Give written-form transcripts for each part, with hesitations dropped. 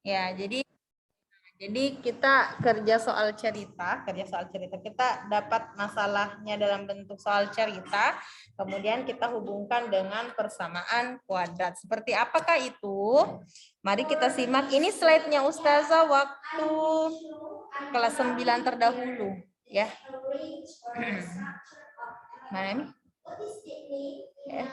Ya, jadi kita kerja soal cerita, kita dapat masalahnya dalam bentuk soal cerita, kemudian kita hubungkan dengan persamaan kuadrat. Seperti apakah itu? Mari kita simak. Ini slide-nya Ustazah waktu kelas 9 terdahulu, ya. Mana ini? Ya.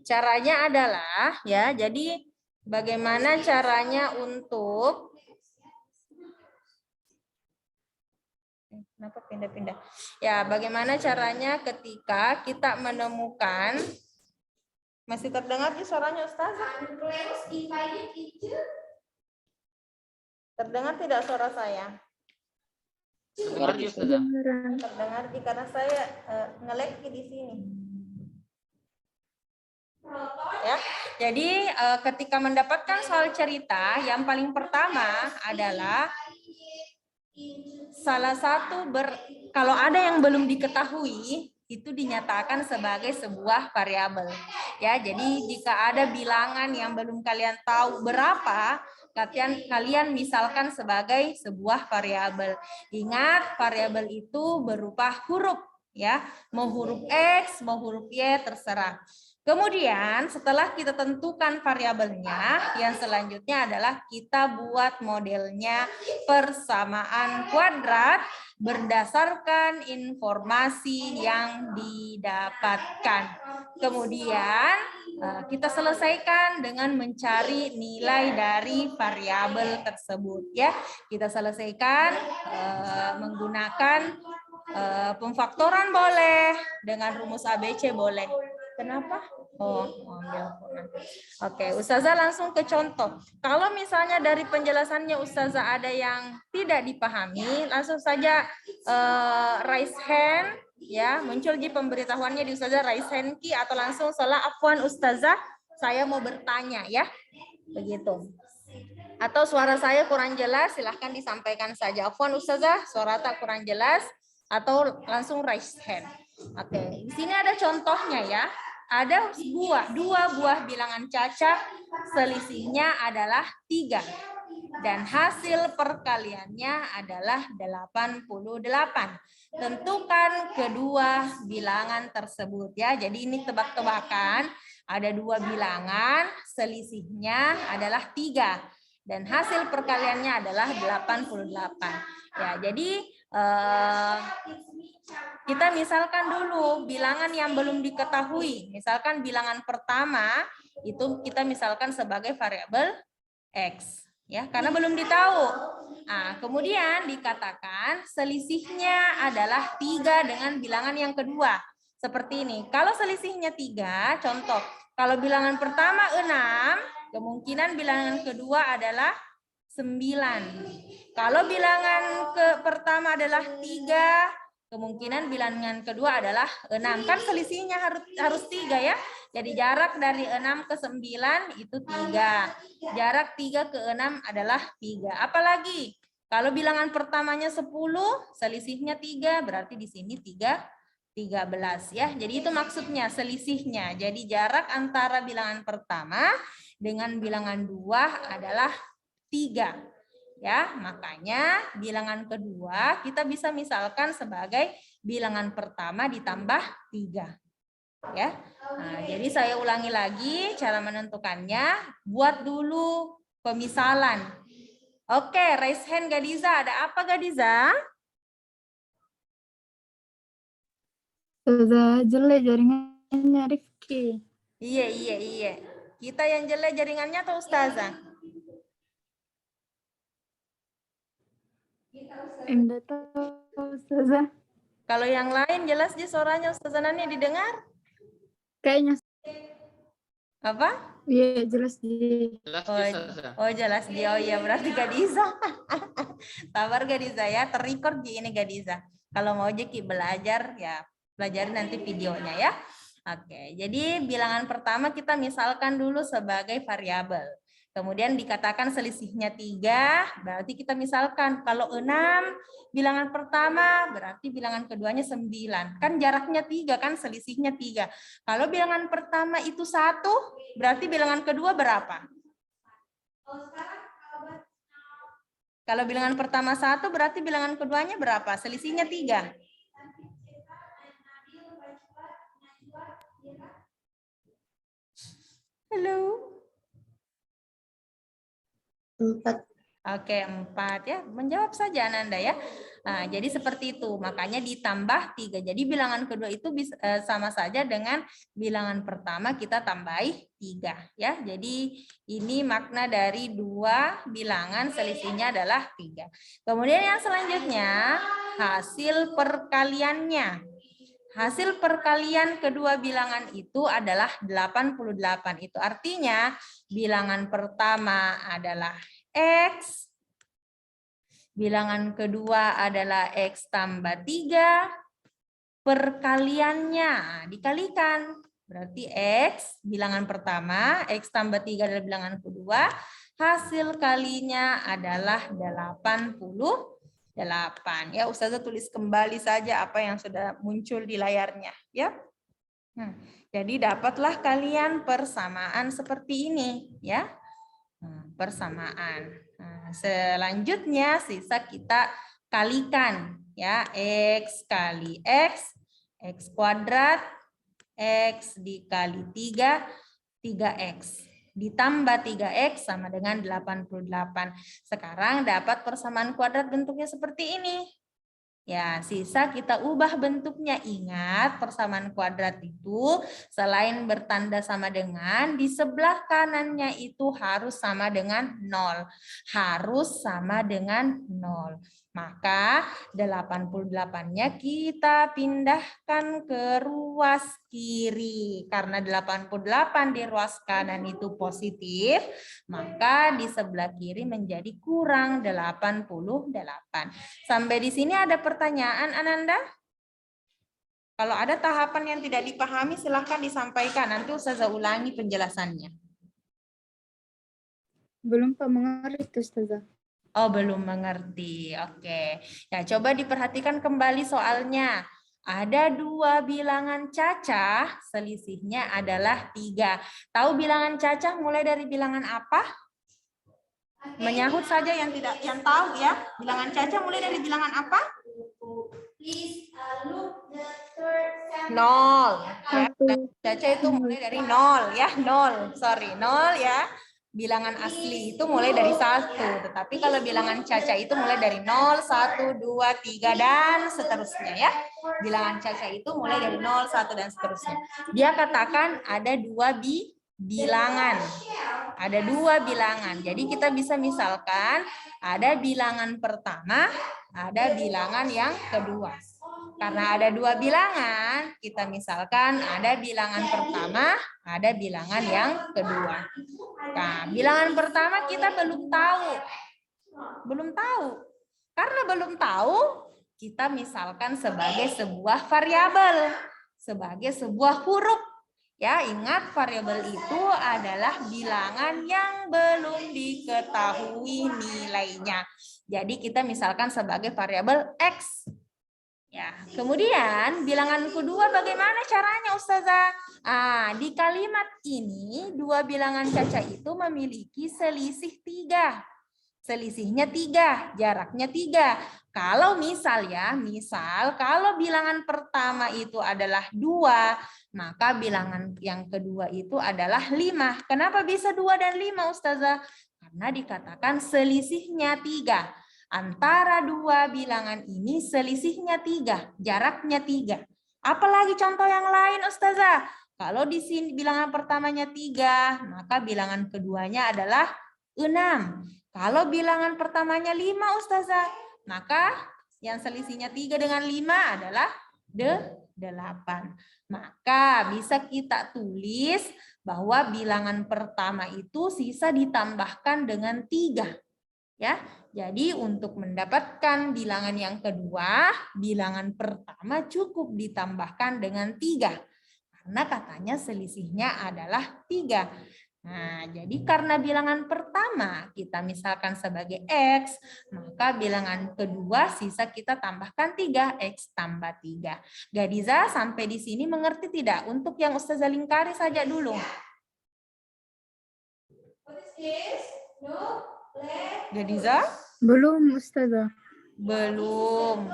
Caranya adalah, ya, jadi bagaimana caranya untuk kenapa pindah-pindah? Ya, bagaimana caranya ketika kita menemukan, masih terdengar di suaranya Ustazah? Terdengar tidak suara saya? Terdengar di Ustazah. Terdengar karena saya nge-lag di sini. Ya, jadi ketika mendapatkan soal cerita, yang paling pertama adalah salah satu kalau ada yang belum diketahui itu dinyatakan sebagai sebuah variabel. Ya, jadi jika ada bilangan yang belum kalian tahu berapa, kalian misalkan sebagai sebuah variabel. Ingat, variabel itu berupa huruf, ya, mau huruf X, mau huruf Y, terserah. Kemudian setelah kita tentukan variabelnya, yang selanjutnya adalah kita buat modelnya persamaan kuadrat berdasarkan informasi yang didapatkan. Kemudian kita selesaikan dengan mencari nilai dari variabel tersebut, ya. Kita selesaikan menggunakan pemfaktoran boleh, dengan rumus ABC boleh. Kenapa? Oh, ambil. Oke, Ustazah langsung ke contoh. Kalau misalnya dari penjelasannya Ustazah ada yang tidak dipahami, langsung saja raise hand, ya, muncul di pemberitahuannya di Ustazah raise hand key, atau langsung salah afwan Ustazah, saya mau bertanya, ya. Begitu. Atau suara saya kurang jelas, silahkan disampaikan saja. Afwan Ustazah, suara tak kurang jelas, atau langsung raise hand. Oke, di sini ada contohnya, ya. Ada dua buah bilangan cacah, selisihnya adalah 3. Dan hasil perkaliannya adalah 88. Tentukan kedua bilangan tersebut, ya. Jadi ini tebak-tebakan, ada dua bilangan, selisihnya adalah 3. Dan hasil perkaliannya adalah 88. Ya, jadi kita misalkan dulu bilangan yang belum diketahui. Misalkan bilangan pertama itu kita misalkan sebagai variabel X, ya, karena belum ditahu. Nah, kemudian dikatakan selisihnya adalah 3 dengan bilangan yang kedua. Seperti ini. Kalau selisihnya 3, contoh, kalau bilangan pertama 6, kemungkinan bilangan kedua adalah 9. Kalau bilangan pertama adalah 3, kemungkinan bilangan kedua adalah 6. Kan selisihnya harus 3, ya. Jadi jarak dari 6 ke 9 itu 3. Jarak 3 ke 6 adalah 3. Apalagi kalau bilangan pertamanya 10, selisihnya 3, berarti di sini 13, ya. Jadi itu maksudnya selisihnya. Jadi jarak antara bilangan pertama dengan bilangan 2 adalah 3. Ya, makanya bilangan kedua kita bisa misalkan sebagai bilangan pertama ditambah 3. Ya. Nah, jadi saya ulangi lagi cara menentukannya. Buat dulu pemisalan. Oke, raise hand Gadiza. Ada apa Gadiza? Sudah jelek jaringannya Rifki. Iya. Kita yang jelek jaringannya atau Ustazah? Enggak tahu Ustazah. Kalau yang lain jelas di suaranya Ustazah Nani didengar? Kayaknya Apa? iya jelas di. Jelas dia. Oh iya, berarti Gadiza. Sabar Gadiza, ya, terrecord di ini Gadiza. Kalau mau Jeki belajar, ya pelajari nanti videonya, ya. Oke, jadi bilangan pertama kita misalkan dulu sebagai variabel. Kemudian dikatakan selisihnya 3, berarti kita misalkan kalau 6 bilangan pertama, berarti bilangan keduanya 9. Kan jaraknya 3, kan selisihnya 3. Kalau bilangan pertama itu 1, berarti bilangan kedua berapa? Kalau bilangan pertama 1 berarti bilangan keduanya berapa? Selisihnya 3. Halo. 4. Oke, 4 ya. Menjawab saja Ananda ya. Nah, jadi seperti itu. Makanya ditambah 3. Jadi bilangan kedua itu bisa, sama saja dengan bilangan pertama kita tambahi 3 ya. Jadi ini makna dari dua bilangan selisihnya adalah 3. Kemudian yang selanjutnya hasil perkaliannya. Hasil perkalian kedua bilangan itu adalah 88. Itu artinya bilangan pertama adalah X, bilangan kedua adalah X tambah 3, perkaliannya dikalikan. Berarti X, bilangan pertama, X tambah 3 adalah bilangan kedua, hasil kalinya adalah 88. Ya, Ustazah tulis kembali saja apa yang sudah muncul di layarnya. Ya. Jadi dapatlah kalian persamaan seperti ini. Ya. Persamaan. Selanjutnya sisa kita kalikan ya, X kali X kuadrat, X dikali 3, 3X ditambah 3X sama dengan 88. Sekarang dapat persamaan kuadrat bentuknya seperti ini. Ya, sisa kita ubah bentuknya. Ingat, persamaan kuadrat itu selain bertanda sama dengan, di sebelah kanannya itu harus sama dengan 0. Harus sama dengan 0. Maka 88-nya kita pindahkan ke ruas kiri. Karena 88 di ruas kanan itu positif, maka di sebelah kiri menjadi kurang 88. Sampai di sini ada pertanyaan, Ananda? Kalau ada tahapan yang tidak dipahami, silahkan disampaikan. Nanti Ustazah ulangi penjelasannya. Belum Pak mengerti Ustazah. Oh, belum mengerti. Oke. Ya, coba diperhatikan kembali soalnya. Ada dua bilangan cacah, selisihnya adalah 3. Tahu bilangan cacah mulai dari bilangan apa? Menyahut saja yang tahu ya. Bilangan cacah mulai dari bilangan apa? 0. Ya, cacah itu mulai dari 0 ya, 0. Sorry, 0 ya. Bilangan asli itu mulai dari 1. Tetapi kalau bilangan cacah itu mulai dari 0, 1, 2, 3 dan seterusnya ya. Bilangan cacah itu mulai dari 0, 1 dan seterusnya. Dia katakan ada dua bilangan. Ada dua bilangan. Jadi kita bisa misalkan ada bilangan pertama, ada bilangan yang kedua. Karena ada dua bilangan, kita misalkan ada bilangan pertama, ada bilangan yang kedua. Nah, bilangan pertama kita belum tahu. Belum tahu. Karena belum tahu, kita misalkan sebagai sebuah variabel, sebagai sebuah huruf. Ya, ingat variabel itu adalah bilangan yang belum diketahui nilainya. Jadi kita misalkan sebagai variabel X. Ya, kemudian bilangan kedua bagaimana caranya Ustazah? Di kalimat ini dua bilangan cacah itu memiliki selisih 3. Selisihnya 3, jaraknya 3. Kalau misal kalau bilangan pertama itu adalah 2, maka bilangan yang kedua itu adalah 5. Kenapa bisa 2 dan 5 Ustazah? Karena dikatakan selisihnya 3. Antara dua bilangan ini selisihnya 3, jaraknya 3. Apalagi contoh yang lain Ustazah? Kalau di sini bilangan pertamanya 3, maka bilangan keduanya adalah 6. Kalau bilangan pertamanya 5 Ustazah, maka yang selisihnya 3 dengan 5 adalah 8. Maka bisa kita tulis bahwa bilangan pertama itu sisa ditambahkan dengan 3. Ya, jadi untuk mendapatkan bilangan yang kedua, bilangan pertama cukup ditambahkan dengan 3. Karena katanya selisihnya adalah 3. Nah, jadi karena bilangan pertama kita misalkan sebagai X, maka bilangan kedua sisa kita tambahkan 3, X tambah 3. Gadiza, sampai di sini mengerti tidak? Untuk yang Ustazah lingkari saja dulu. Gadiza? Belum Ustazah. Belum.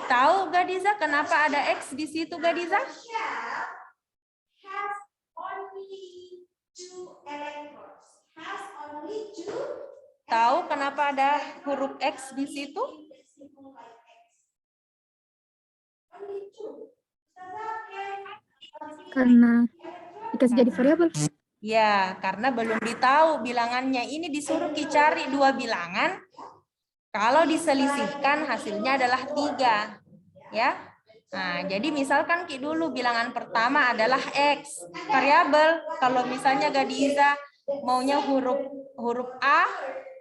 Tahu Gadiza kenapa ada X di situ Gadiza? Tahu kenapa ada huruf X di situ? Karena dikasih jadi variabel. Ya, karena belum ditahu bilangannya. Ini disuruh cari dua bilangan. Kalau diselisihkan hasilnya adalah 3. Ya. Nah, jadi misalkan Ki dulu bilangan pertama adalah X. Variabel. Kalau misalnya Gadiza maunya huruf A,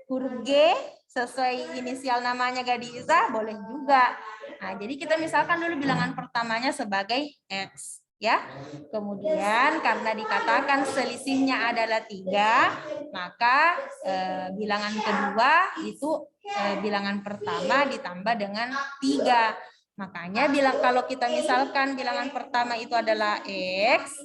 huruf G, sesuai inisial namanya Gadiza, boleh juga. Nah, jadi kita misalkan dulu bilangan pertamanya sebagai X. Ya, kemudian karena dikatakan selisihnya adalah 3, maka bilangan kedua itu bilangan pertama ditambah dengan 3. Makanya kalau kita misalkan bilangan pertama itu adalah X,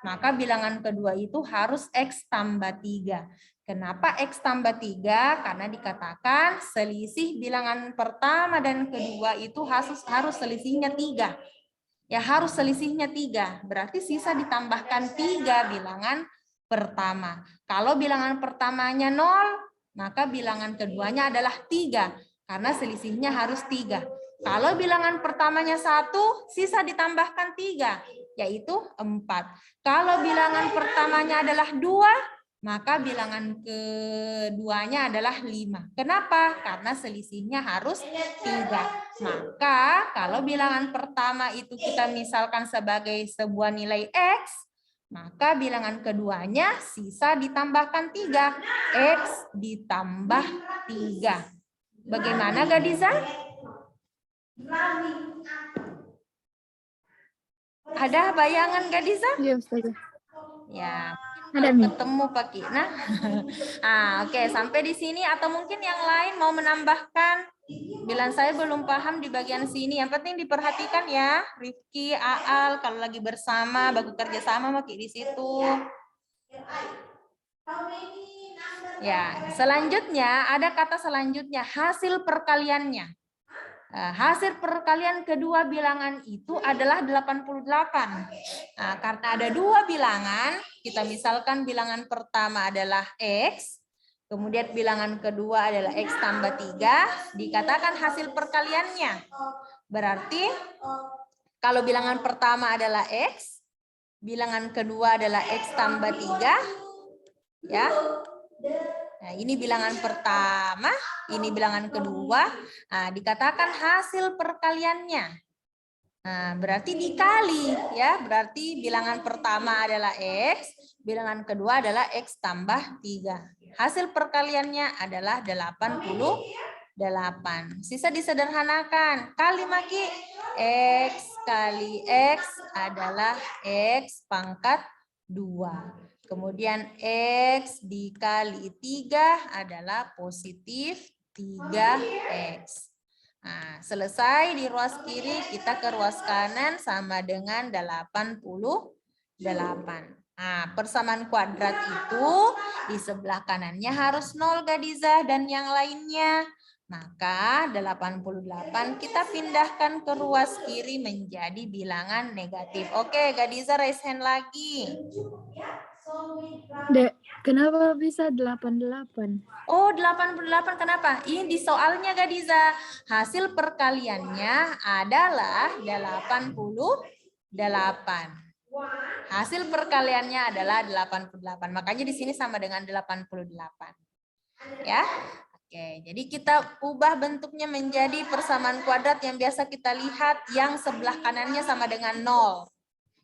maka bilangan kedua itu harus X tambah 3. Kenapa X tambah 3? Karena dikatakan selisih bilangan pertama dan kedua itu harus selisihnya 3. Ya harus selisihnya 3. Berarti sisa ditambahkan 3 bilangan pertama. Kalau bilangan pertamanya 0, maka bilangan keduanya adalah 3. Karena selisihnya harus 3. Kalau bilangan pertamanya 1, sisa ditambahkan 3, yaitu 4. Kalau bilangan pertamanya adalah 2, maka bilangan keduanya adalah 5. Kenapa? Karena selisihnya harus 3. Maka kalau bilangan pertama itu kita misalkan sebagai sebuah nilai X, maka bilangan keduanya sisa ditambahkan 3. X ditambah 3. Bagaimana Gadiza? Ada bayangan Gadiza? Iya Ustazah. Ya. Ada nih. Ketemu Pak Kina. Oke, sampai di sini atau mungkin yang lain mau menambahkan? Bilang saya belum paham di bagian sini. Yang penting diperhatikan ya, Rifki, Aal kalau lagi bersama, bagus kerja sama Maki di situ. Ya, selanjutnya ada kata selanjutnya hasil perkaliannya. Hasil perkalian kedua bilangan itu adalah 88. Nah, karena ada dua bilangan, kita misalkan bilangan pertama adalah X, kemudian bilangan kedua adalah X tambah 3, dikatakan hasil perkaliannya. Berarti kalau bilangan pertama adalah X, bilangan kedua adalah X tambah 3, ya. Nah, ini bilangan pertama, ini bilangan kedua. Nah, dikatakan hasil perkaliannya. Nah, berarti dikali ya, berarti bilangan pertama adalah X, bilangan kedua adalah X tambah 3. Hasil perkaliannya adalah 88. Sisa disederhanakan. Kali Maki, X kali X adalah X pangkat 2. Kemudian X dikali 3 adalah positif 3X. Nah, selesai di ruas kiri, kita ke ruas kanan sama dengan 88. Nah, persamaan kuadrat itu di sebelah kanannya harus 0 Gadiza dan yang lainnya. Maka 88 kita pindahkan ke ruas kiri menjadi bilangan negatif. Oke, Gadiza raise hand lagi. Dek, kenapa bisa 88? Oh, 88 kenapa? Ini di soalnya Gadiza. Hasil perkaliannya adalah 88. Hasil perkaliannya adalah 88. Makanya di sini sama dengan 88. Ya. Oke, jadi kita ubah bentuknya menjadi persamaan kuadrat yang biasa kita lihat yang sebelah kanannya sama dengan 0.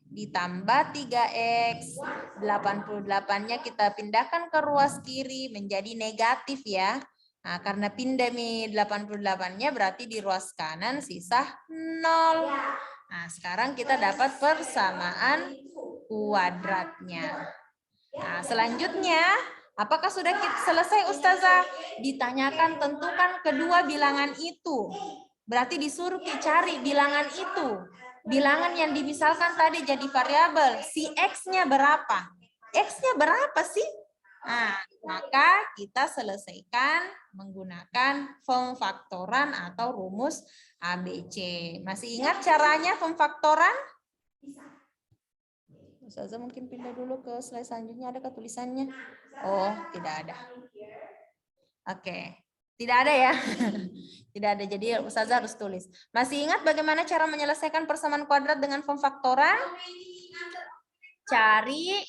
Ditambah 3X, 88-nya kita pindahkan ke ruas kiri menjadi negatif ya. Nah, karena pindah 88-nya berarti di ruas kanan sisa 0. Nah, sekarang kita dapat persamaan kuadratnya. Nah, selanjutnya, apakah sudah selesai Ustazah? Ditanyakan tentukan kedua bilangan itu. Berarti disuruh cari bilangan itu. Bilangan yang dimisalkan tadi jadi variabel, si X-nya berapa? X-nya berapa sih? Nah, maka kita selesaikan menggunakan pemfaktoran atau rumus ABC. Masih ingat caranya pemfaktoran? Ustazah mungkin pindah dulu ke slide selanjutnya. Adakah tulisannya? Oh, tidak ada. Oke. Tidak ada ya? Tidak ada. Jadi Ustazah harus tulis. Masih ingat bagaimana cara menyelesaikan persamaan kuadrat dengan pemfaktoran? Cari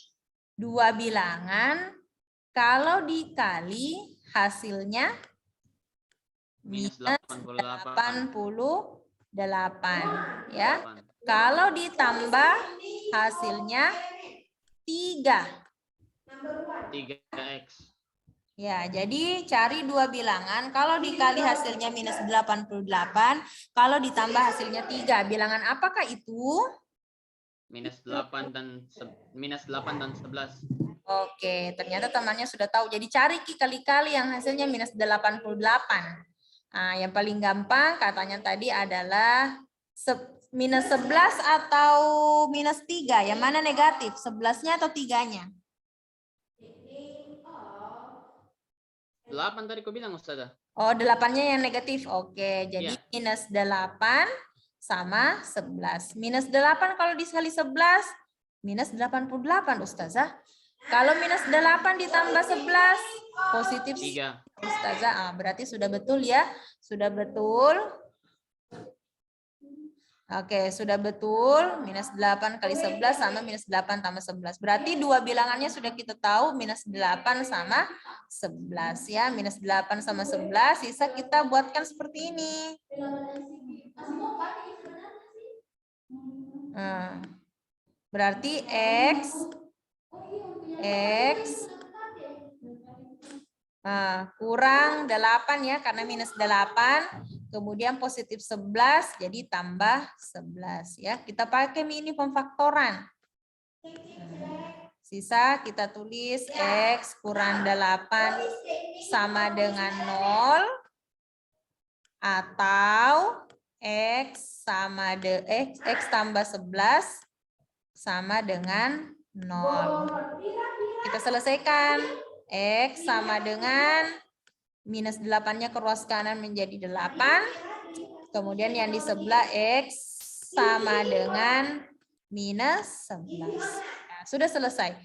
dua bilangan. Kalau dikali hasilnya Minus minus 88. 88 ya. Kalau ditambah hasilnya 3. 3x. Ya, jadi cari dua bilangan. Kalau dikali hasilnya minus 88, kalau ditambah hasilnya 3. Bilangan apakah itu? Minus 8 dan 11. Oke, ternyata temannya sudah tahu. Jadi cari kali-kali yang hasilnya minus 88. Nah, yang paling gampang katanya tadi adalah minus 11 atau minus 3. Yang mana negatif? 11-nya atau 3-nya? 8 tadi kau bilang Ustazah. Oh, 8-nya yang negatif. Oke, jadi Iya. minus 8 sama 11. Minus 8 kalau dikali 11, minus 88, Ustazah. Kalau minus 8 ditambah 11, positif 3. Ustazah. Berarti sudah betul ya. Sudah betul. Oke, sudah betul. Minus 8 kali 11 sama minus 8 tambah 11. Berarti dua bilangannya sudah kita tahu, minus 8 sama 11 ya. Minus 8 sama 11, sisa kita buatkan seperti ini. Berarti X kurang 8 ya, karena minus 8. Kemudian positif 11, jadi tambah 11 ya. Kita pakai ini pemfaktoran. Sisa kita tulis X kurang 8 sama dengan 0 atau X tambah 11 sama dengan 0. Kita selesaikan. X sama dengan minus 8-nya ke ruas kanan menjadi 8. Kemudian yang di sebelah X sama dengan minus 11. Nah, sudah selesai.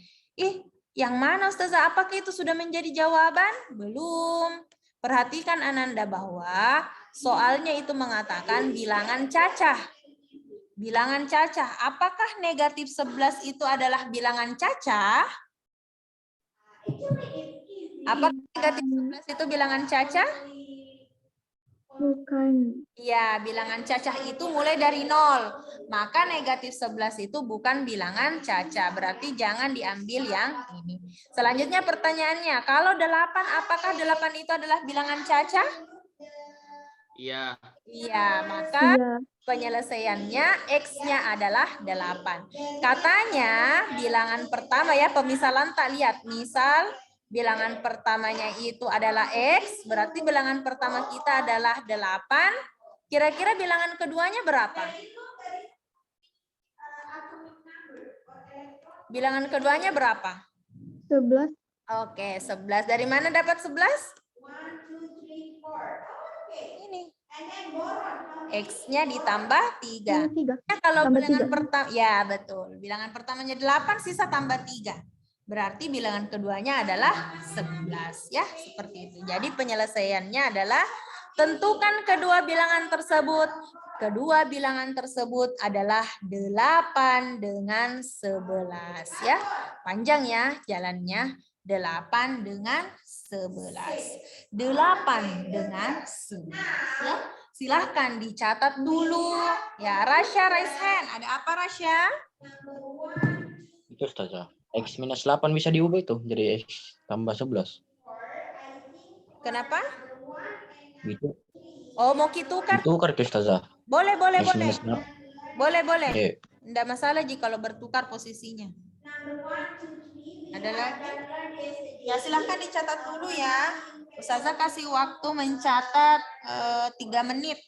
Yang mana Ustazah? Apakah itu sudah menjadi jawaban? Belum. Perhatikan Ananda bahwa soalnya itu mengatakan bilangan cacah. Bilangan cacah. Apakah negatif 11 itu adalah bilangan cacah? Apakah negatif 11 itu bilangan cacah? Bukan. Iya, bilangan cacah itu mulai dari 0. Maka negatif 11 itu bukan bilangan cacah. Berarti jangan diambil yang ini. Selanjutnya pertanyaannya, kalau 8, apakah 8 itu adalah bilangan cacah? Iya. Iya, maka Iya. penyelesaiannya X-nya adalah 8. Katanya bilangan pertama ya, pemisalan tak lihat. Misal bilangan pertamanya itu adalah X, berarti bilangan pertama kita adalah 8. Kira-kira bilangan keduanya berapa? Bilangan keduanya berapa? 11. Oke, 11. Dari mana dapat 11? Ini. X-nya ditambah 3. 3. Kalau Tambah bilangan 3. pertama, ya betul. Bilangan pertamanya 8, sisa tambah 3. Berarti bilangan keduanya adalah 11 ya, seperti itu. Jadi penyelesaiannya adalah tentukan kedua bilangan tersebut. Kedua bilangan tersebut adalah 8 dengan 11 ya. Panjang ya jalannya. 8 dengan 11. 8 dengan 11 ya. Silahkan dicatat dulu. Ya, Rasya raise hand. Ada apa Rasya? Itu Ustazah. X minus 8 bisa diubah itu jadi X tambah 11. Kenapa? Gitu. Oh, mau ditukar? Ditukar ke Ustazah. Boleh, boleh, X boleh. minus 6. Boleh, boleh. Oke. Tidak masalah jika kalau bertukar posisinya. Ada lagi? Ya, silahkan dicatat dulu ya. Ustazah kasih waktu mencatat 3 menit.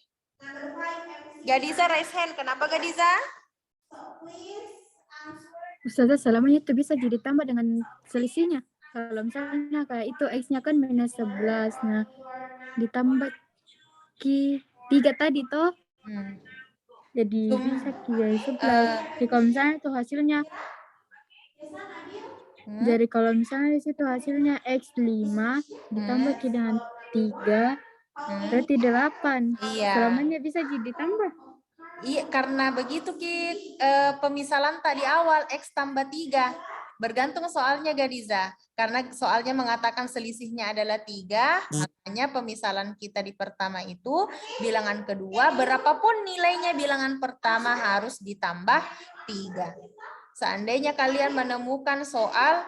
Gadiza raise hand. Kenapa Gadiza? Ustazah selamanya itu bisa jadi tambah dengan selisihnya. kalau misalnya kayak itu X-nya kan -11. Nah, ditambah Ki 3 tadi toh. Hmm. Jadi Cum- bisa Ki jadi 11. Jadi kalau misalnya itu hasilnya, Hmm? jadi kalau misalnya di situ hasilnya X5 ditambah Ki dengan 3, Hmm? berarti 8. Iya. Selamanya bisa jadi ditambah. Iya, karena begitu Ki, pemisalan tadi awal X tambah 3. Bergantung soalnya Gadiza. Karena soalnya mengatakan selisihnya adalah 3, makanya pemisalan kita di pertama itu, bilangan kedua, berapapun nilainya bilangan pertama harus ditambah 3. Seandainya kalian menemukan soal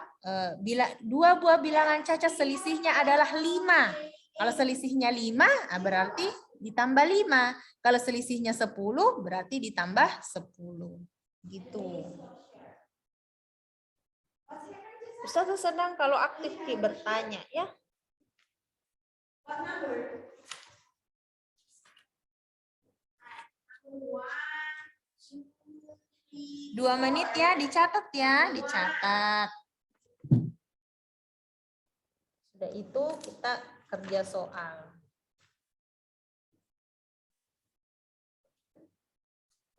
dua buah bilangan cacat selisihnya adalah 5. Kalau selisihnya 5, berarti ditambah 5. Kalau selisihnya 10, berarti ditambah 10. Gitu. Ustazah senang kalau aktif Ki bertanya ya. 2 menit ya, dicatat ya, dicatat. Sudah itu kita kerja soal.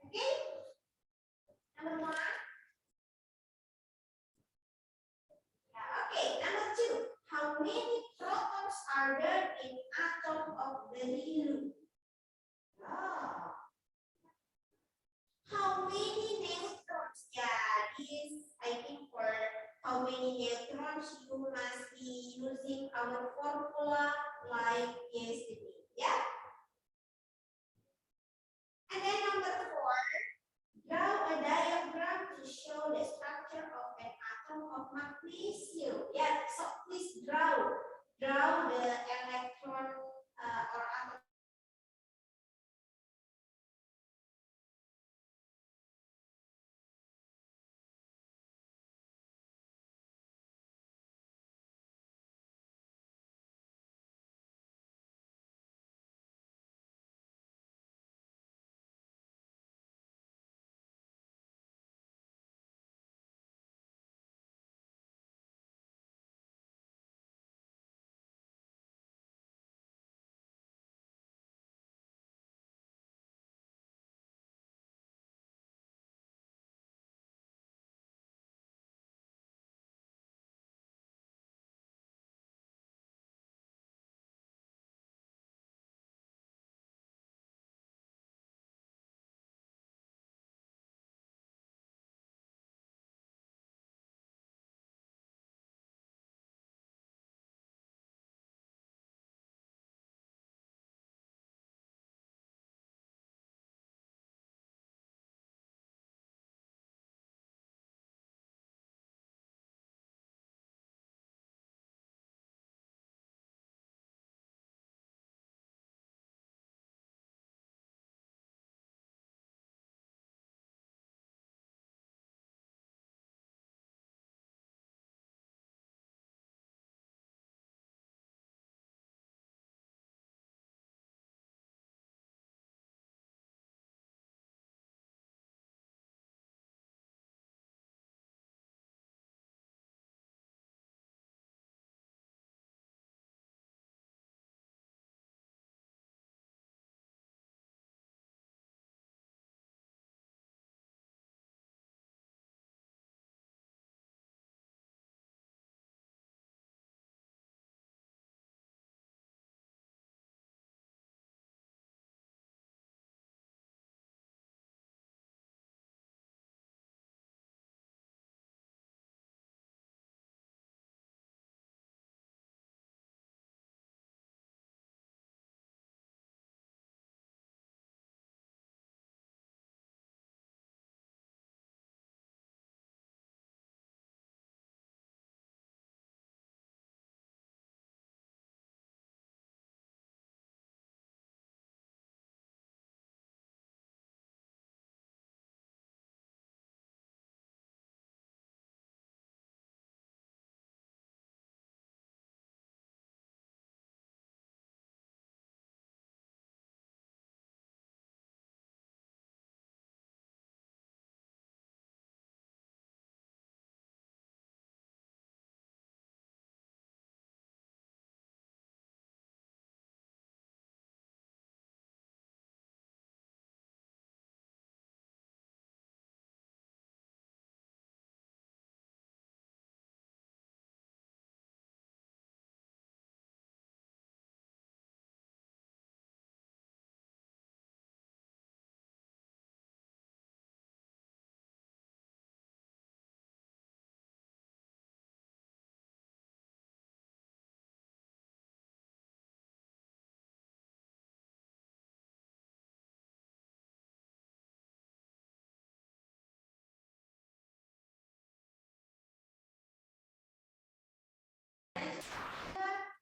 Okay, number 2. How many protons are there in atom of beryllium? How many neutrons? Yeah, this I think for how many neutrons you must be using our formula like yesterday. Yeah. And then number 4, draw a diagram to show the structure of an atom of magnesium. Yeah, so please draw the electron or atom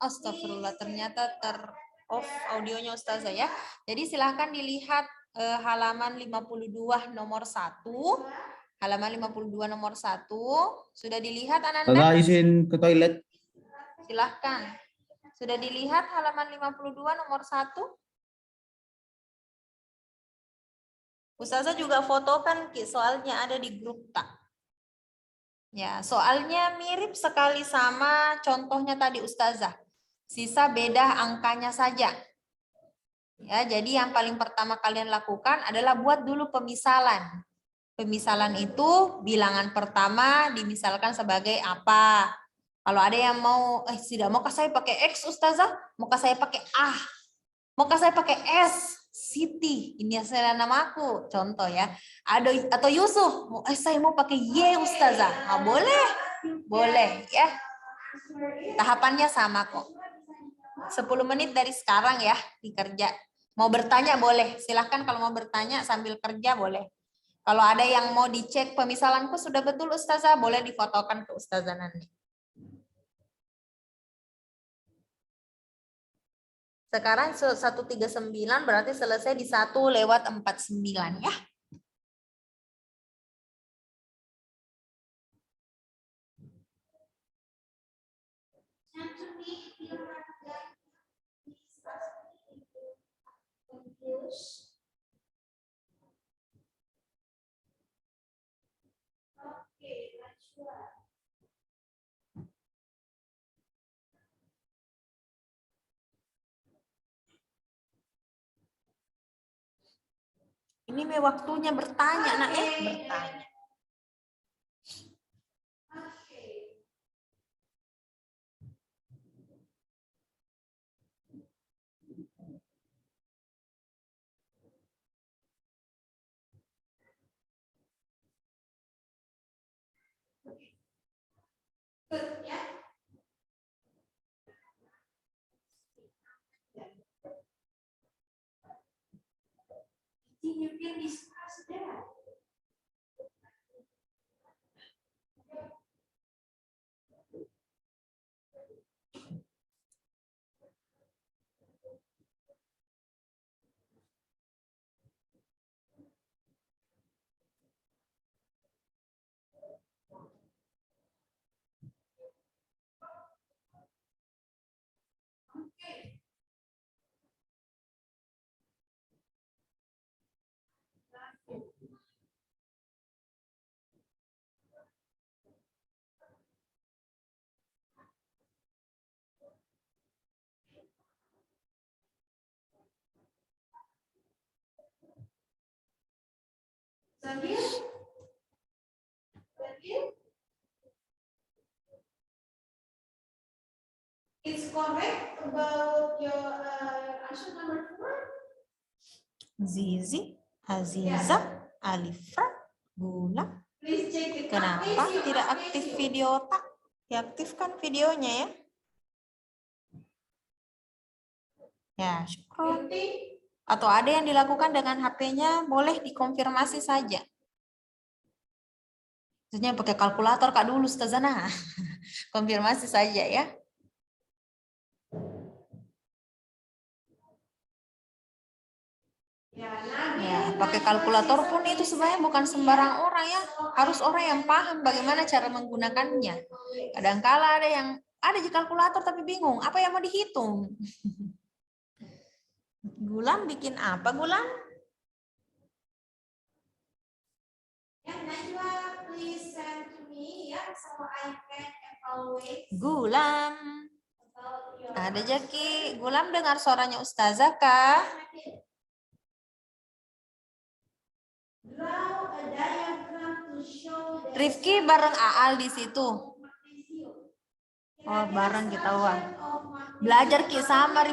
Astagfirullah, ternyata off audionya Ustazah ya. Jadi silahkan dilihat halaman 52 nomor 1. Halaman 52 nomor 1. Sudah dilihat Ananda? Ustazah izin ke toilet. Silahkan. Sudah dilihat halaman 52 nomor 1? Ustazah juga fotokan soalnya ada di grup tak. Ya, soalnya mirip sekali sama contohnya tadi Ustazah. Sisa beda angkanya saja. Ya, jadi yang paling pertama kalian lakukan adalah buat dulu pemisalan. Pemisalan itu bilangan pertama dimisalkan sebagai apa? Kalau ada yang mau, tidak maukah saya pakai X Ustazah? Maukah saya pakai A? Maukah saya pakai S? Siti, ini adalah namaku, contoh ya. Atau Yusuf, saya mau pakai Y Ustazah. Boleh, boleh ya. Tahapannya sama kok. 10 menit dari sekarang ya dikerja. Mau bertanya boleh, silahkan kalau mau bertanya sambil kerja boleh. Kalau ada yang mau dicek pemisalanku sudah betul Ustazah, boleh difotokan ke Ustazah nanti. Sekarang 139 berarti selesai di 1/49 ya. Ini waktunya bertanya, nak bertanya. You can discuss that. It's correct about your answer number 4. Zizi, Aziza, Alifa, Gula. Kenapa tidak aktif video tak? Diaktifkan videonya ya. Ya, syukur. Atau ada yang dilakukan dengan HP-nya, boleh dikonfirmasi saja. Maksudnya pakai kalkulator Kak dulu Ustazana. Konfirmasi saja ya. Ya, pakai kalkulator pun itu sebenarnya bukan sembarang orang ya. Harus orang yang paham bagaimana cara menggunakannya. Kadang-kala ada di kalkulator tapi bingung, apa yang mau dihitung? Gulam bikin apa, Gulam? Najwa, please send to me ya, so I can evaluate. Gulam. Ada Jaki. Gulam dengar suaranya Ustazah kah? Rifki bareng Aal di situ. Oh, bareng kita wah. Belajar Ki sama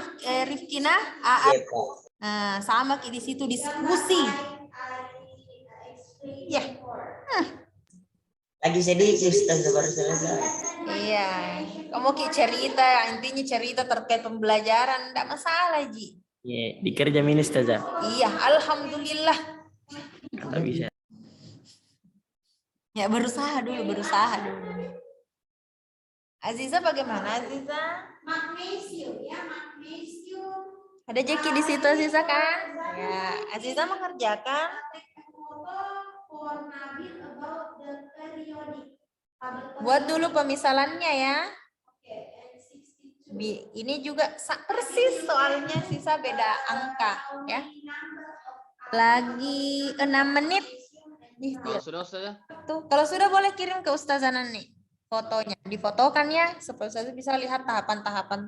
Rifkina, Aal. Nah, sama Ki di situ diskusi. Ya. Lagi sedih Ustazah baru selesai. Iya. Kamu Ki cerita, intinya cerita terkait pembelajaran, enggak masalah, Ji. Iya, dikerja minus Ustazah. Iya, alhamdulillah. Kata bisa. Ya berusaha dulu. Aziza bagaimana Aziza? Magnesium ya, magnesium. Ada Jeki di situ Aziza kan? Ya, Aziza mengerjakan. Take a photo for Nabil about the periodic. Buat dulu pemisalannya ya. Oke, and 62. Ini juga persis soalnya sisa beda angka ya. Lagi 6 menit. Ih, Kalau sudah Ustazah? tuh, kalau sudah boleh kirim ke Ustazah Nani fotonya. Difotokan ya supaya Ustazah bisa lihat tahapan-tahapan.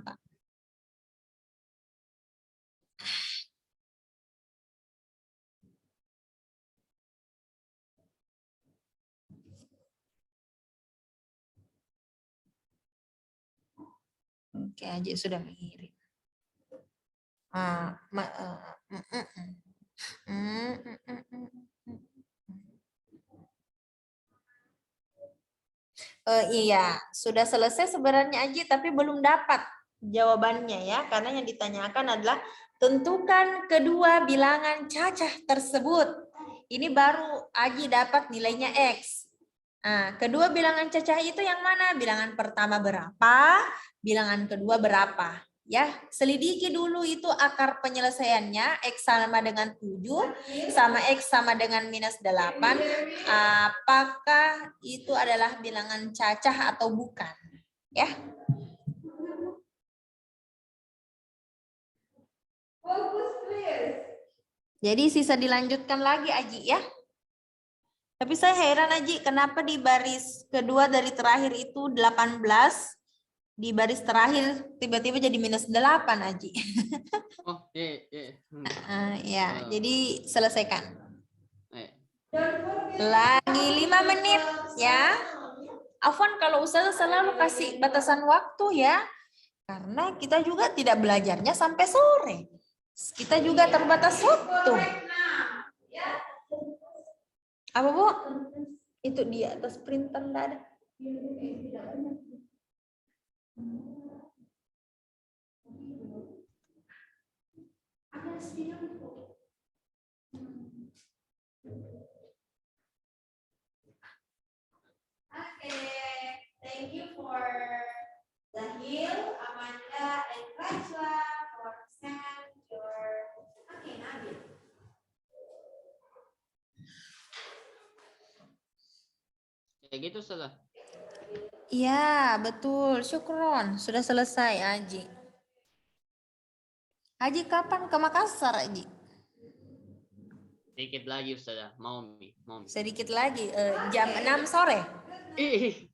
Oke, aja sudah mengirim. Iya, sudah selesai sebenarnya Aji, tapi belum dapat jawabannya ya, karena yang ditanyakan adalah tentukan kedua bilangan cacah tersebut. Ini baru Aji dapat nilainya X. Nah, kedua bilangan cacah itu yang mana? Bilangan pertama berapa? Bilangan kedua berapa? Ya, selidiki dulu itu akar penyelesaiannya. X sama dengan 7, sama X sama dengan minus 8. Apakah itu adalah bilangan cacah atau bukan? Ya. Jadi sisa dilanjutkan lagi Aji ya. Tapi saya heran Aji, kenapa di baris kedua dari terakhir itu 18, di baris terakhir tiba-tiba jadi minus 8 Aji. Oh, iya. Ya, jadi selesaikan. Eh, Lagi 5 menit ya. Afwan kalau Ustazah selalu kasih batasan waktu ya. Karena kita juga tidak belajarnya sampai sore. Kita juga terbatas waktu. Apa Bu? Itu di atas printer enggak ada. Thank you for Zahil, Amanda, and Rajwa for send your. Okay, Nabil. Kayak gitu Ustazah. Iya, betul. Syukron. Sudah selesai, Aji. Aji kapan ke Makassar, Aji? Sedikit lagi Ustazah. Mau Mi. Sedikit lagi, jam 6 sore. Ih.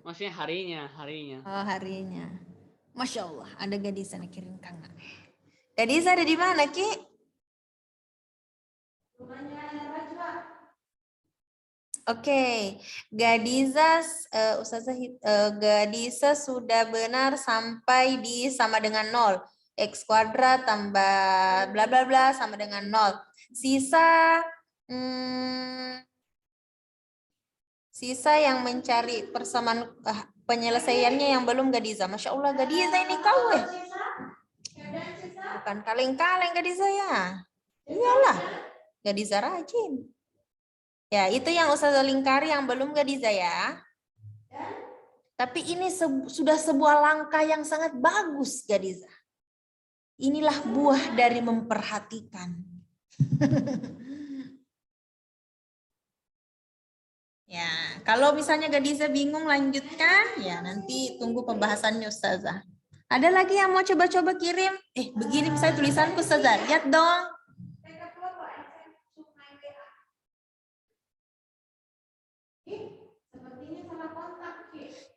Maksudnya harinya. Oh, harinya. Masya Allah, ada gadis yang kirim Kang. Gadis ada di mana, Ki? Oke, Gadisa, Ustazah, Gadisa sudah benar sampai di sama dengan 0. X kuadrat tambah bla bla bla sama dengan 0. Sisa sisa yang mencari persamaan penyelesaiannya yang belum Gadisa. Masya Allah, Gadisa ini kau bukan kaleng-kaleng Gadisa ya. Iyalah, Gadisa rajin. Ya, itu yang Ustazah lingkari yang belum Gadisa ya. Tapi ini sudah sebuah langkah yang sangat bagus Gadisa. Inilah buah dari memperhatikan. Ya, kalau misalnya Gadisa bingung lanjutkan, ya nanti tunggu pembahasannya Ustazah. Ada lagi yang mau coba-coba kirim? Begini misalnya tulisanku Ustazah, lihat dong.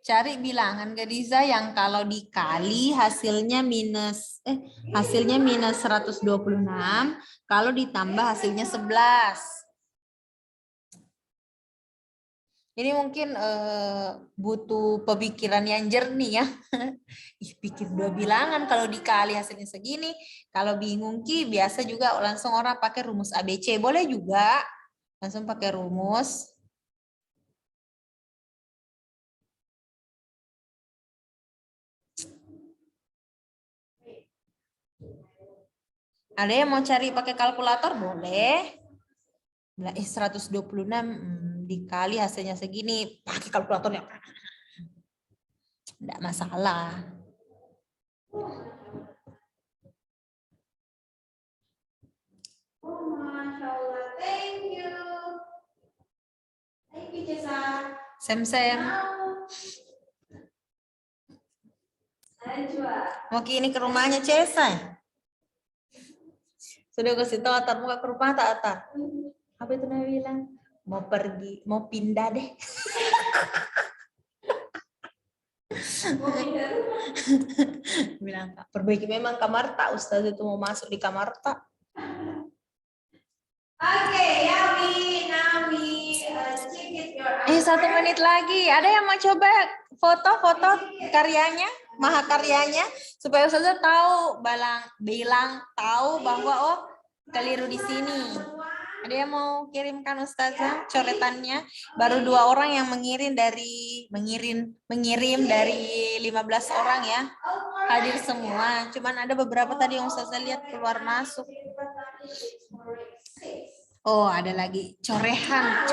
Cari bilangan Gadisa yang kalau dikali hasilnya minus 126, kalau ditambah hasilnya 11. Ini mungkin butuh pemikiran yang jernih ya. Pikir 2 bilangan kalau dikali hasilnya segini. Kalau bingung Ki, biasa juga langsung orang pakai rumus ABC. Boleh juga langsung pakai rumus. Ada yang mau cari pakai kalkulator? Boleh. 126 dikali hasilnya segini, pakai kalkulatornya. Enggak masalah. Oh, Masya Allah. Thank you. Thank you, Cesar. Sem-sem. Najwa. Mau ini ke rumahnya Cesa. Sudah kasih tahu Atar muka ke rumah tak Atar? Apa itu Nabi bilang? Mau pergi, mau pindah deh. Bilang Kak, perbaiki memang kamar tak, Ustaz itu mau masuk di kamar tak. Oke, Yawi, Nawi, check it your 1 menit lagi. Ada yang mau coba foto-foto karyanya, mahakaryanya, supaya Ustazah tahu, bilang tahu bahwa oh keliru di sini. Ada yang mau kirimkan Ustazah coretannya? Baru 2 orang yang mengirim dari 15 orang ya. Hadir semua. Cuman ada beberapa tadi yang Ustazah lihat keluar masuk. Oh, ada lagi coretan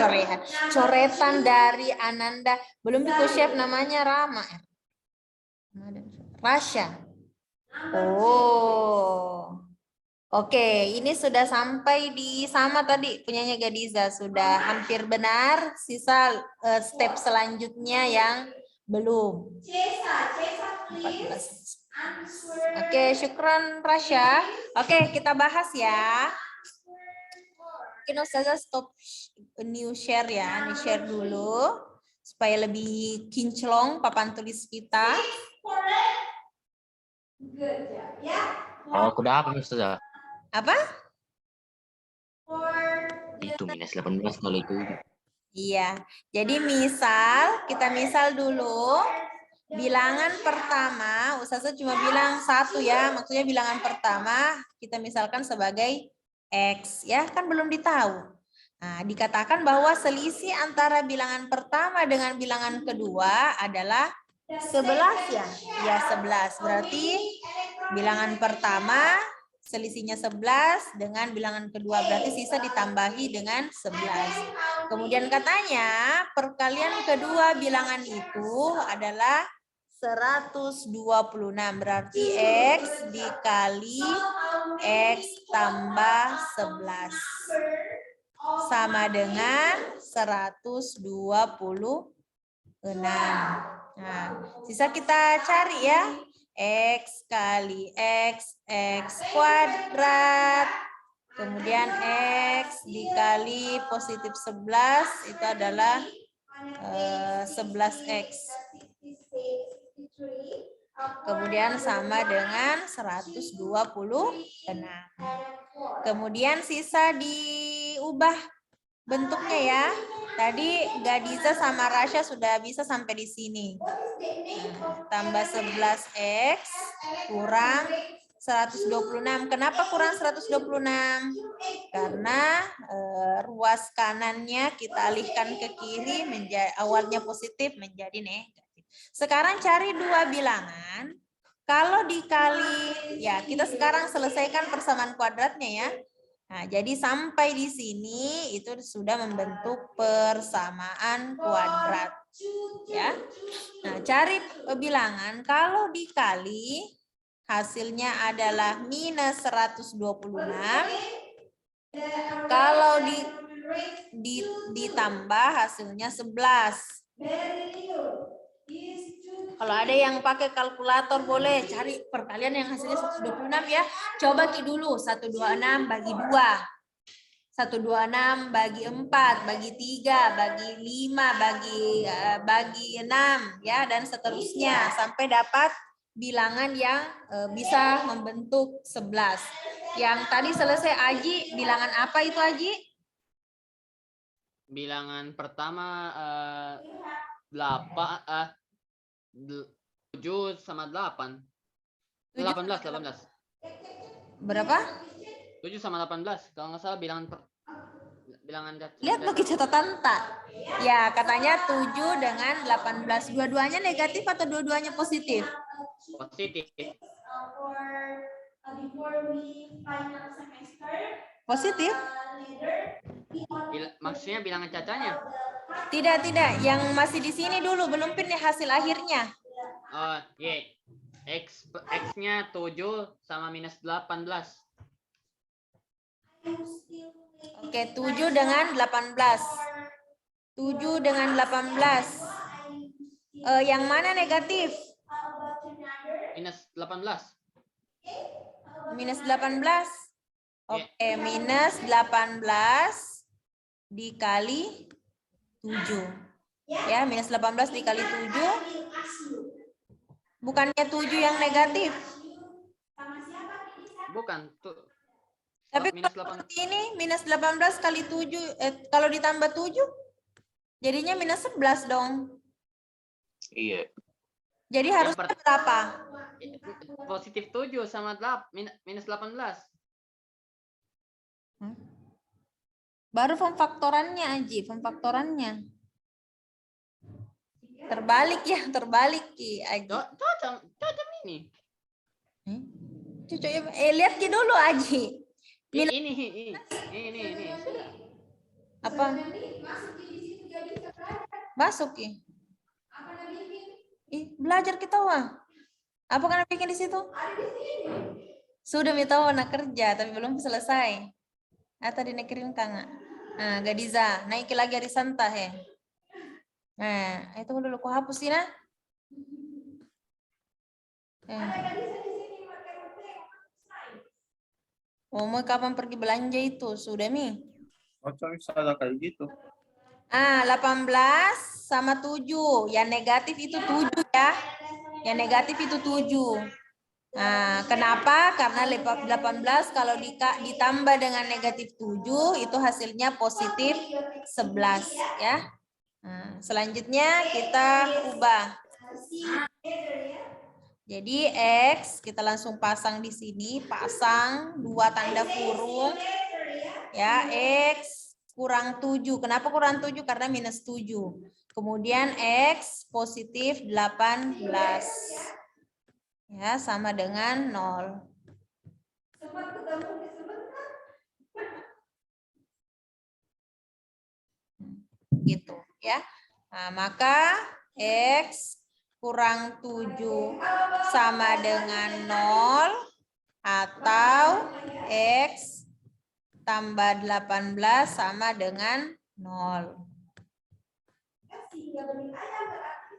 dari Ananda. Belum di chef namanya Rama. Rasya. Oh. Oke, ini sudah sampai di sama tadi punyanya Gadiza, sudah hampir benar. Sisa step selanjutnya yang belum. Cesa, please. Oke, syukron Rasya. Oke, kita bahas ya. Mungkin Ustazah stop new share ya, new share dulu supaya lebih kinclong papan tulis kita. Good job. Ya. Oh, aku udah apa Ustazah? Apa? Itu minus 18 kali itu. Iya. Jadi kita misal dulu. Bilangan pertama, Ustazah cuma bilang 1 ya, maksudnya bilangan pertama kita misalkan sebagai X ya, kan belum ditahu. Nah, dikatakan bahwa selisih antara bilangan pertama dengan bilangan kedua adalah 11 ya. Ya 11. Berarti bilangan pertama selisihnya 11 dengan bilangan kedua, berarti sisa ditambahi dengan 11. Kemudian katanya perkalian kedua bilangan itu adalah 126, berarti X dikali X tambah 11 sama dengan 126. Nah, sisa kita cari ya. X kali X kuadrat. Kemudian X dikali positif 11 itu adalah 11X. Kemudian sama dengan 126. Kemudian sisa diubah bentuknya ya. Tadi Gadiza sama Rasya sudah bisa sampai di sini. Nah, tambah 11X kurang 126. Kenapa kurang 126? Karena ruas kanannya kita alihkan ke kiri, awalnya positif menjadi negatif. Sekarang cari 2 bilangan. Kalau dikali, ya kita sekarang selesaikan persamaan kuadratnya ya. Nah, jadi sampai di sini itu sudah membentuk persamaan kuadrat. Ya. Nah, cari bilangan. Kalau dikali, hasilnya adalah minus 126. Kalau ditambah hasilnya 11. Kalau ada yang pakai kalkulator boleh cari perkalian yang hasilnya 126 ya. Coba dulu 126 bagi 2. 126 bagi 4, bagi 3, bagi 5, bagi 6 ya, dan seterusnya sampai dapat bilangan yang bisa membentuk 11. Yang tadi selesai Aji, bilangan apa itu Aji? Bilangan pertama 7 sama 8. 18. Berapa? 7 sama 18. Kalau nggak salah bilangan Lihat pakai catatan tak? Ya, katanya 7 dengan 18. Dua-duanya negatif atau dua-duanya positif? positif. Positif? Maksudnya bilangan cacanya? Tidak, yang masih di sini dulu, belum pilih hasil akhirnya. Oh, iya. X-nya 7 sama minus 18. Oke, 7 dengan 18. 7 dengan 18. Yang mana negatif? Minus 18. Minus 18. Oke, minus 18 dikali 7. Ya, minus 18 dikali 7. Bukannya 7 yang negatif. Bukan. Tuh. Tapi Minus kalau 8. seperti ini, minus 18 kali 7, kalau ditambah 7, jadinya minus 11 dong. Iya. Jadi harusnya berapa? Positif 7 sama minus 18. Baru pemfaktorannya, Aji, pemfaktorannya. Terbalik ya, terbalik Ki, Aji. Cocok ini. Cucu, lihat Ki dulu, Aji. Ini. Apa? Masuk Ki. Belajar kita wah. Apa kan bikin di situ? Sudah minta warna kerja tapi belum selesai. Tadi nakirin kang. Nah, Gadiza, naik lagi hari santa he. Nah, itu dulu ku hapusin nah. Mau kapan pergi belanja itu? Sudah Mi? Macam salah kayak gitu. 18 sama 7. Yang negatif itu 7 ya. Yang negatif itu 7. Nah, kenapa? Karena 18 kalau ditambah dengan negatif 7 itu hasilnya positif 11 ya. Nah, selanjutnya kita ubah. Jadi X kita langsung pasang di sini, pasang 2 tanda kurung. Ya, X kurang 7. Kenapa kurang 7? Karena minus 7. Kemudian X positif 18. Ya, sama dengan 0. Gitu ya. Nah, maka X kurang 7 sama dengan 0 atau X tambah 18 sama dengan 0.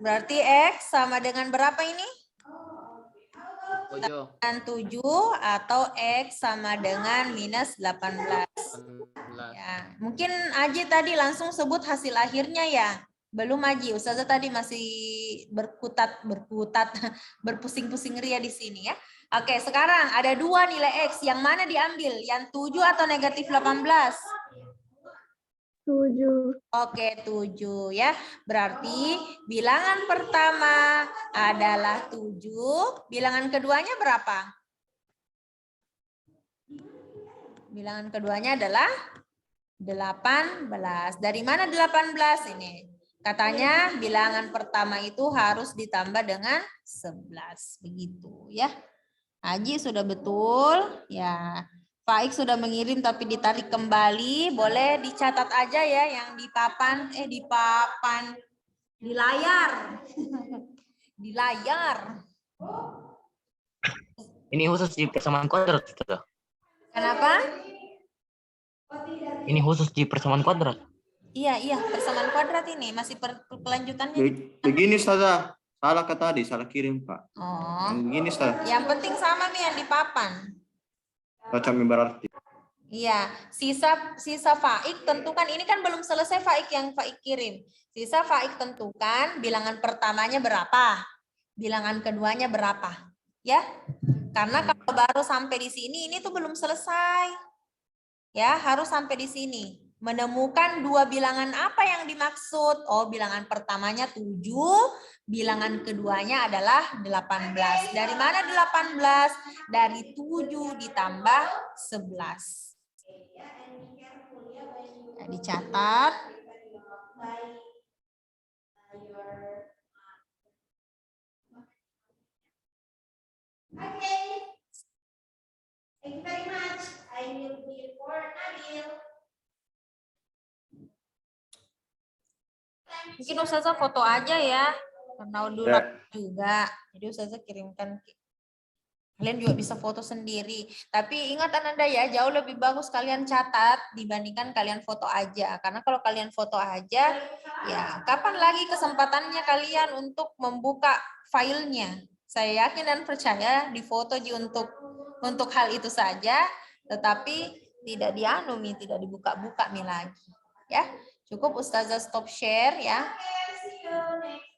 Berarti X sama dengan berapa ini? 7. Dengan 7 atau X sama dengan minus 18. Ya, mungkin Aji tadi langsung sebut hasil akhirnya ya. Belum Aji, Ustazah tadi masih berpusing-pusing ria di sini ya. Oke, sekarang ada 2 nilai X. Yang mana diambil? Yang 7 atau negatif 18? 7. Oke, 7 ya. Berarti bilangan pertama adalah 7. Bilangan keduanya berapa? Bilangan keduanya adalah 18. Dari mana 18 ini? Katanya bilangan pertama itu harus ditambah dengan 11. Begitu ya. Aji sudah betul. Ya. Faik sudah mengirim tapi ditarik kembali. Boleh dicatat aja ya yang di papan. Di layar. Di layar. Ini khusus di persamaan kuadrat. Kenapa? Ini khusus di persamaan kuadrat. Iya, persamaan kuadrat ini masih kelanjutannya. Begini saja, salah kata tadi, salah kirim Pak. Oh. Begini saja. Yang penting sama nih yang di papan. Macam berarti. Iya, sisa Faik tentukan, ini kan belum selesai Faik yang Faik kirim. Sisa Faik tentukan bilangan pertamanya berapa, bilangan keduanya berapa, ya? Karena kalau baru sampai di sini, ini tuh belum selesai. Ya, harus sampai di sini. Menemukan 2 bilangan apa yang dimaksud? Oh, bilangan pertamanya 7, bilangan keduanya adalah 18. Dari mana 18? Dari 7 ditambah 11. Ya, dicatat. Okay. Thank you very much. I will be for Nabil. Mungkin Ustazah foto aja ya. Karena dulu juga. Jadi Ustazah kirimkan. Kalian juga bisa foto sendiri. Tapi ingat Ananda ya, jauh lebih bagus kalian catat dibandingkan kalian foto aja. Karena kalau kalian foto aja, ya kapan lagi kesempatannya kalian untuk membuka filenya? Saya yakin dan percaya di foto untuk hal itu saja, tetapi tidak dianumi, tidak dibuka-buka nih lagi. Ya, cukup Ustazah stop share ya.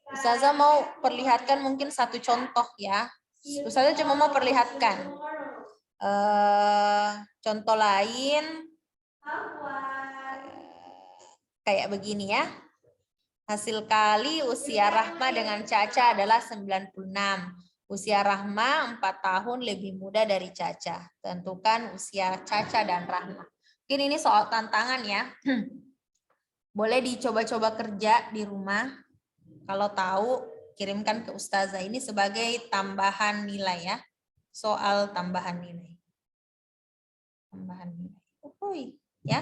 Ustazah mau perlihatkan mungkin satu contoh ya. Ustazah cuma mau perlihatkan contoh lain kayak begini ya. Hasil kali usia Rahma dengan Caca adalah 96. Usia Rahma 4 tahun lebih muda dari Caca. Tentukan usia Caca dan Rahma. Mungkin ini soal tantangan ya. Boleh dicoba-coba kerja di rumah. Kalau tahu, kirimkan ke Ustazah. Ini sebagai tambahan nilai ya. Soal tambahan nilai. Tambahan nilai. Ya.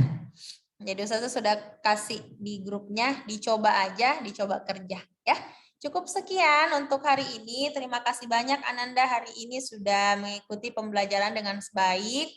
Jadi Ustazah sudah kasih di grupnya, dicoba aja, dicoba kerja ya. Cukup sekian untuk hari ini. Terima kasih banyak Ananda hari ini sudah mengikuti pembelajaran dengan baik.